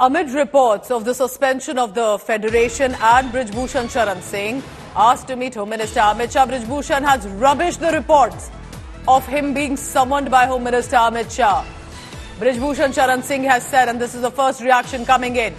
Amid reports of the suspension of the Federation and Brij Bhushan Charan Singh asked to meet Home Minister Amit Shah, Brij Bhushan has rubbished the reports of him being summoned by Home Minister Amit Shah. Brij Bhushan Charan Singh has said, and this is the first reaction coming in,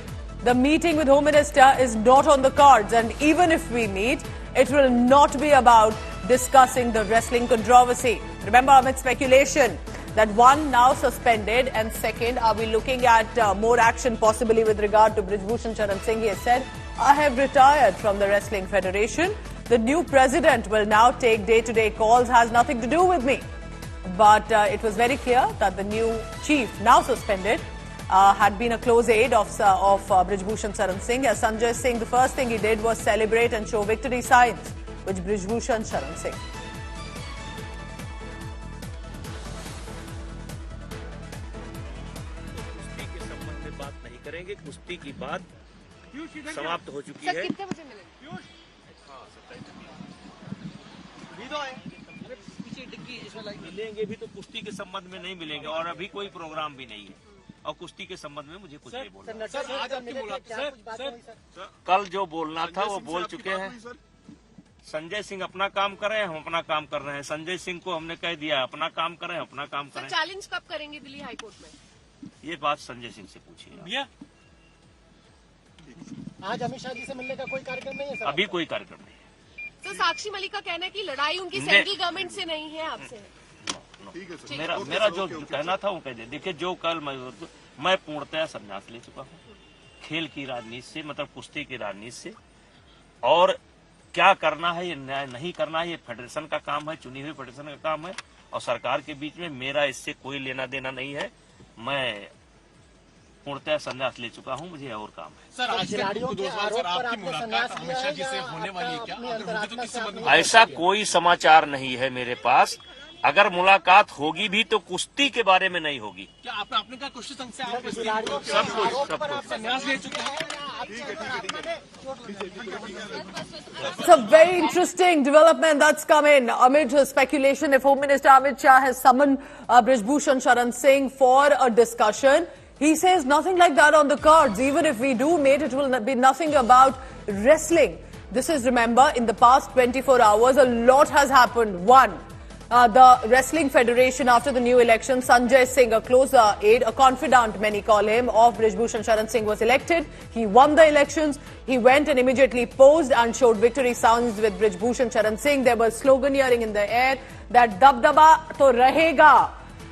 the meeting with Home Minister is not on the cards, and even if we meet, it will not be about discussing the wrestling controversy. Remember Amit's speculation that one, now suspended, and second, are we looking at more action possibly with regard to Brij Bhushan Charan Singh? He has said, I have retired from the Wrestling Federation. The new president will now take day-to-day calls, has nothing to do with me. But it was very clear that the new chief, now suspended, had been a close aide of Brij Bhushan Charan Singh. As Sanjay Singh, the first thing he did was celebrate and show victory signs with Brij Bhushan Charan Singh. बात नहीं करेंगे, कुश्ती की बात समाप्त हो चुकी है। कितने बजे मिलेंगे? मिलेंगे भी तो कुश्ती के संबंध में नहीं मिलेंगे और अभी कोई प्रोग्राम भी नहीं है और कुश्ती के संबंध में मुझे कुछ नहीं बोलना। कल जो बोलना था वो बोल चुके हैं। संजय सिंह अपना काम कर रहे हैं, हम अपना काम कर रहे हैं। संजय सिंह को हमने कह दिया अपना काम करें, अपना काम करें। चैलेंज कब करेंगे दिल्ली हाईकोर्ट में? ये बात संजय सिंह से पूछिए। आज अमित शाह जी से मिलने का कोई कार्यक्रम नहीं है सर? अभी कोई कार्यक्रम नहीं है। तो साक्षी मलिक का कहना है कि लड़ाई उनकी सेंट्रल गवर्नमेंट से नहीं है, आपसे। मेरा जो कहना था वो कह दे। देखिए, जो कल मैं पूर्णतः संन्यास ले चुका हूँ खेल की राजनीति से, मतलब कुश्ती की राजनीति से। और क्या करना है, ये नहीं करना है, ये फेडरेशन का काम है, चुनी हुई फेडरेशन का काम है और सरकार के बीच में मेरा इससे कोई लेना देना नहीं है। मैं पूर्णतः संन्यास ले चुका हूं, मुझे और काम है। सर, आज आपकी मुलाकात अमित शाह जी से होने वाली है क्या? ऐसा कोई समाचार नहीं है मेरे पास। अगर मुलाकात होगी भी तो कुश्ती के बारे में नहीं होगी। क्या आपने कहा कुश्ती संघ से आप सब कुछ संन्यास ले चुके हैं? It's a very interesting development that's come in amid speculation if Home Minister Amit Shah has summoned Brij Bhushan Charan Singh for a discussion. He says nothing like that on the cards. Even if we do meet, it will be nothing about wrestling. This is, remember, in the past 24 hours, a lot has happened. One, the Wrestling Federation after the new election, Sanjay Singh, a close aide, a confidant, many call him, of Brij Bhushan Charan Singh was elected. He won the elections. He went and immediately posed and showed victory sounds with Brij Bhushan Charan Singh. There was sloganeering in the air that dabdaba to rahega.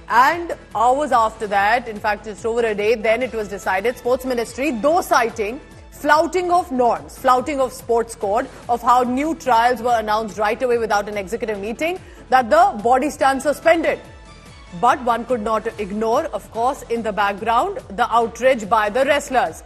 And hours after that, in fact just over a day, then it was decided, Sports Ministry, though citing flouting of norms, flouting of sports code, of how new trials were announced right away without an executive meeting, that the body stands suspended. But one could not ignore, of course, in the background, the outrage by the wrestlers.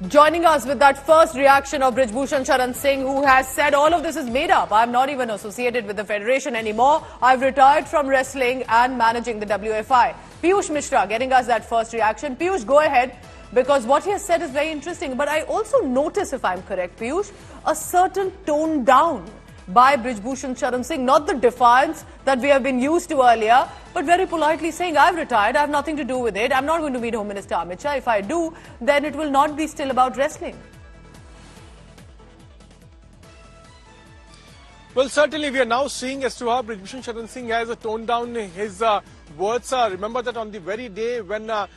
Joining us with that first reaction of Brij Bhushan Charan Singh, who has said all of this is made up. I'm not even associated with the federation anymore. I've retired from wrestling and managing the WFI. Piyush Mishra getting us that first reaction. Piyush, go ahead, because what he has said is very interesting. But I also notice, if I'm correct, Piyush, a certain tone down by Brij Bhushan Charan Singh, not the defiance that we have been used to earlier, but very politely saying, I've retired, I have nothing to do with it, I'm not going to meet Home Minister Amit Shah. If I do, then it will not be still about wrestling. Well, certainly we are now seeing as to how Brij Bhushan Charan Singh has toned down his words. Remember that on the very day when the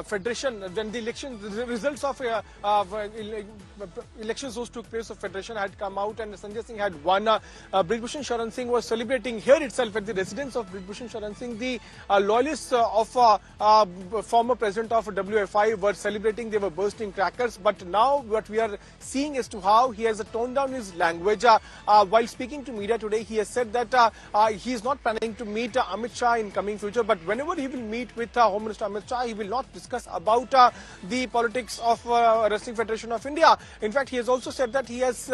federation, when the election, the results of elections those took place of federation had come out and Sanjay Singh had won, Brij Bhushan Charan Singh was celebrating here itself at the residence of Brij Bhushan Charan Singh. The loyalists of former president of WFI were celebrating, they were bursting crackers. But now what we are seeing as to how he has toned down his language. While speaking to media today, he has said that he is not planning to meet Amit Shah in coming future, but whenever he will meet with Home Minister Amit Shah, he will not discuss about the politics of Wrestling Federation of India. In fact, he has also said that he has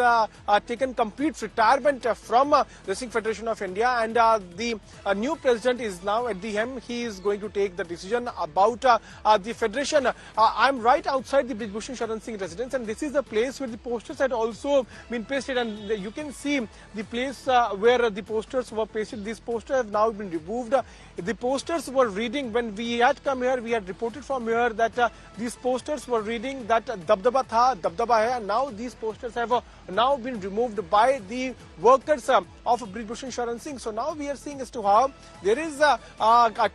taken complete retirement from Wrestling Federation of India, and the new president is now at the helm. He is going to take the decision about the federation. I'm right outside the Brij Bhushan Charan Singh residence, and this is the place where the posters had also been pasted, and you can see the place where the posters were pasted. These posters have now been removed. the posters were reading, when we had come here, we had reported from here that these posters were reading that Dabdaba tha, Dabdaba hai, and now these posters have now been removed by the workers of Brij Bhushan Sharan Singh. So now we are seeing as to how there is a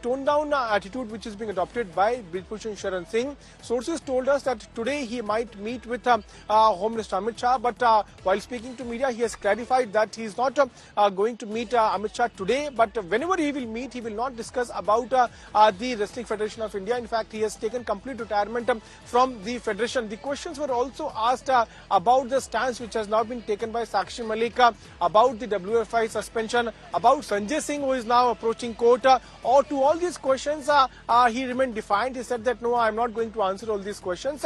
toned down attitude which is being adopted by Brij Bhushan Sharan Singh. Sources told us that today he might meet with Home Minister Amit Shah, but while speaking to media, he has clarified that he is not going to meet Amit Shah today, but whenever he will meet, he will not discuss about the Wrestling Federation of India. In fact, he has taken complete retirement from the federation. The questions were also asked about the stance which has now been taken by Sakshi Malik about the WFI suspension, about Sanjay Singh who is now approaching court, or to all these questions he remained defiant. He said that no, I am not going to answer all these questions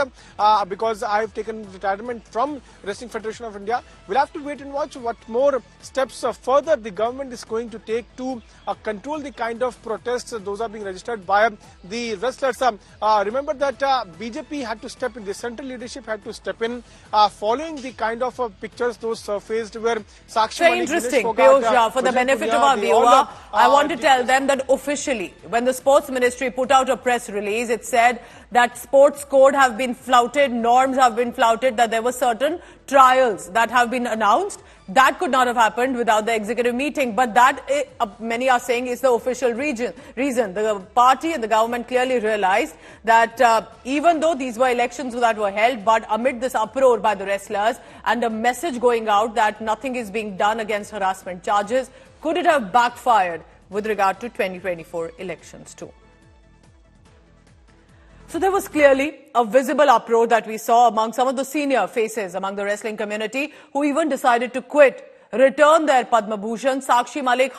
because I have taken retirement from Wrestling Federation of India. We'll have to wait and watch what more steps further the government is going to take to control the kind of protests those are being registered by the wrestlers. Remember that BJP had to step in, the central leadership had to step in following the kind of pictures those surfaced where Sakshi Very Malik, interesting, Dinesh Phogat, Piyush, for the Vijay benefit Punia, of our they all, viewer, I want to tell them that officially, when the Sports Ministry put out a press release, it said that sports code have been flouted, norms have been flouted, that there were certain trials that have been announced. That could not have happened without the executive meeting, but that, many are saying, is the official reason. The party and the government clearly realized that even though these were elections that were held, but amid this uproar by the wrestlers and a message going out that nothing is being done against harassment charges, could it have backfired with regard to 2024 elections too? So there was clearly a visible uproar that we saw among some of the senior faces among the wrestling community who even decided to quit, return their Padma Bhushan. Sakshi Malik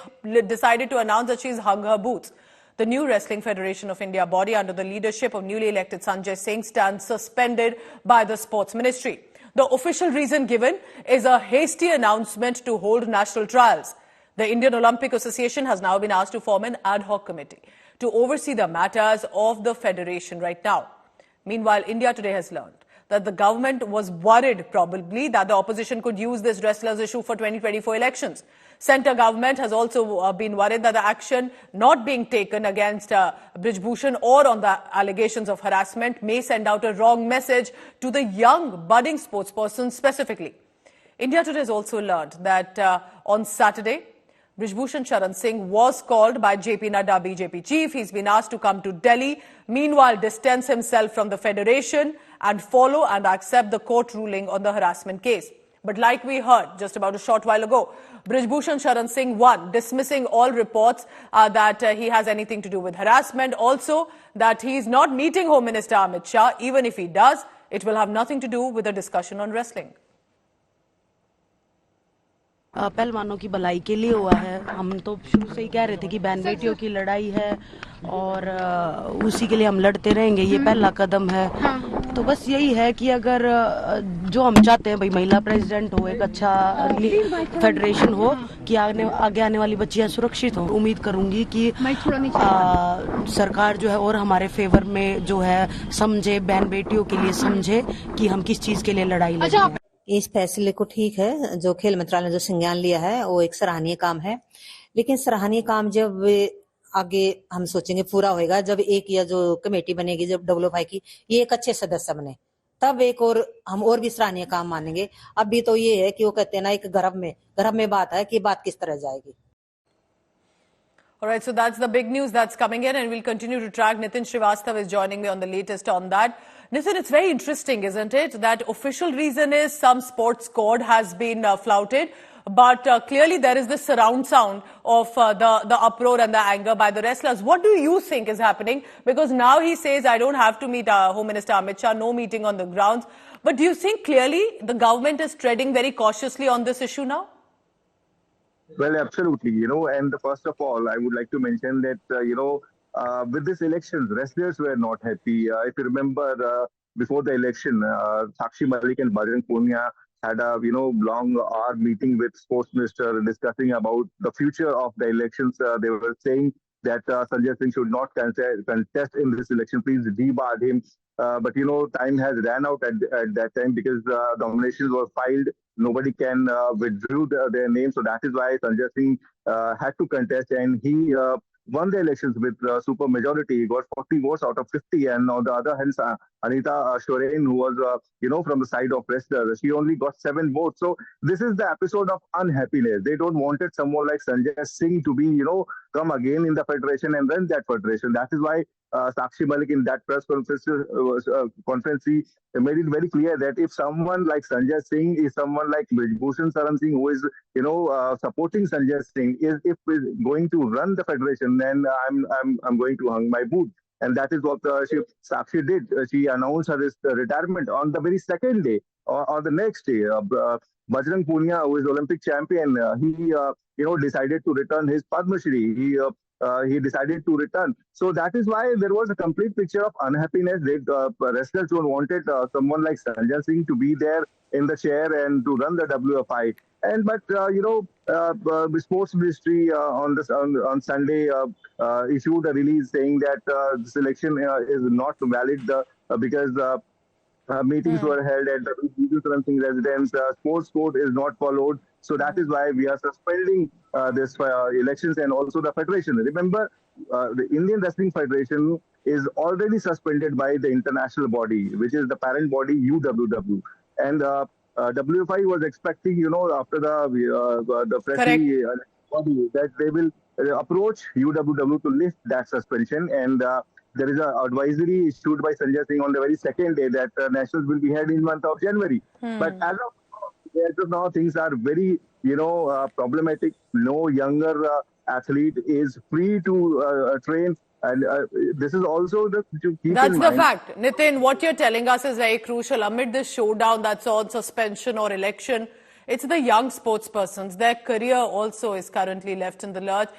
decided to announce that she's hung her boots. The new Wrestling Federation of India body under the leadership of newly elected Sanjay Singh stands suspended by the Sports Ministry. The official reason given is a hasty announcement to hold national trials. The Indian Olympic Association has now been asked to form an ad hoc committee to oversee the matters of the federation right now. Meanwhile, India today has learned that the government was worried probably that the opposition could use this wrestlers issue for 2024 elections. Centre government has also been worried that the action not being taken against Brij Bhushan or on the allegations of harassment may send out a wrong message to the young budding sportspersons specifically. India today has also learned that on Saturday, Brij Bhushan Sharan Singh was called by JP Nadda, BJP chief. He's been asked to come to Delhi, meanwhile distance himself from the federation and follow and accept the court ruling on the harassment case. But like we heard just about a short while ago, Brij Bhushan Sharan Singh won, dismissing all reports that he has anything to do with harassment. Also, that he is not meeting Home Minister Amit Shah. Even if he does, it will have nothing to do with the discussion on wrestling. पहलवानों की भलाई के लिए हुआ है। हम तो शुरू से ही कह रहे थे कि बहन बेटियों की लड़ाई है और उसी के लिए हम लड़ते रहेंगे, ये पहला कदम है। तो बस यही है कि अगर जो हम चाहते हैं भाई महिला प्रेसिडेंट हो, एक अच्छा फेडरेशन हो कि आगे आने वाली बच्चियां सुरक्षित हो। उम्मीद करूंगी कि सरकार जो है और हमारे फेवर में जो है समझे, बहन बेटियों के लिए समझे कि हम किस चीज के लिए लड़ाई लड़ रहे हैं। इस फैसले को ठीक है, जो खेल मंत्रालय ने जो संज्ञान लिया है वो एक सराहनीय काम है, लेकिन सराहनीय काम जब आगे हम सोचेंगे पूरा होएगा, जब एक या जो कमेटी बनेगी जब WFI की, ये एक अच्छे सदस्य बने, तब एक और हम और भी सराहनीय काम मानेंगे। अभी तो ये है कि वो कहते हैं ना, एक गर्भ में बात है कि बात किस तरह जाएगी। All right, so that's the big news that's coming in, and we'll continue to track. Nitin Srivastav is joining me on the latest on that. Nitin, it's very interesting, isn't it? That official reason is some sports code has been flouted, but clearly there is this surround sound of the uproar and the anger by the wrestlers. What do you think is happening? Because now he says, I don't have to meet Home Minister Amit Shah, no meeting on the grounds. But do you think clearly the government is treading very cautiously on this issue now? Well, absolutely, and first of all, I would like to mention that, with this elections, wrestlers were not happy. If you remember, before the election, Sakshi Malik and Bajrang Punia had a, long hour meeting with Sports Minister discussing about the future of the elections. They were saying that Sanjay Singh should not contest in this election. Please debar him. But, time has ran out at that time because nominations were filed. Nobody can withdraw their name. So that is why Sanjay Singh had to contest. And he won the elections with super majority. He got 40 votes out of 50. And on the other hand, Anita Shorein, who was, from the side of wrestlers, she only got 7 votes. So this is the episode of unhappiness. They don't wanted someone like Sanjay Singh to be, come again in the federation and run that federation. That is why Sakshi Malik in that press conference, he made it very clear that if someone like Sanjay Singh is someone like Brij Bhushan Sharan Singh, who is, supporting Sanjay Singh, if is going to run the federation, then I'm going to hang my boot. And that is what Sakshi did. She announced her retirement on the very second day or the next day. Bajrang Punia, who is Olympic champion, he decided to return his Padma Shri. He decided to return. So that is why there was a complete picture of unhappiness. Wrestlers wanted someone like Sanjay Singh to be there in the chair and to run the WFI. But the sports ministry on Sunday issued a release saying that the selection is not valid because meetings were held at the Brij Bhushan residence. Sports code is not followed. So that is why we are suspending this elections and also the federation. Remember, the Indian Wrestling Federation is already suspended by the international body, which is the parent body UWW. And WFI was expecting, after the pressy body, that they will approach UWW to lift that suspension. And there is an advisory issued by Sanjay Singh on the very second day that nationals will be held in the month of January. But as of now, things are very, problematic. No younger athlete is free to train. And this is also to keep That's in the mind. fact. Nitin, what you're telling us is very crucial. Amid this showdown that's on suspension or election, it's the young sportspersons. Their career also is currently left in the lurch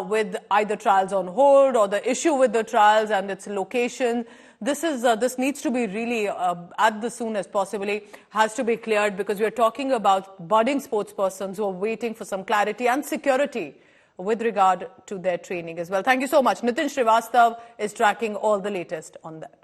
with either trials on hold or the issue with the trials and its location. This needs to be really, at the soonest possibly, has to be cleared because we're talking about budding sportspersons who are waiting for some clarity and security with regard to their training as well. Thank you so much. Nitin Srivastav is tracking all the latest on that.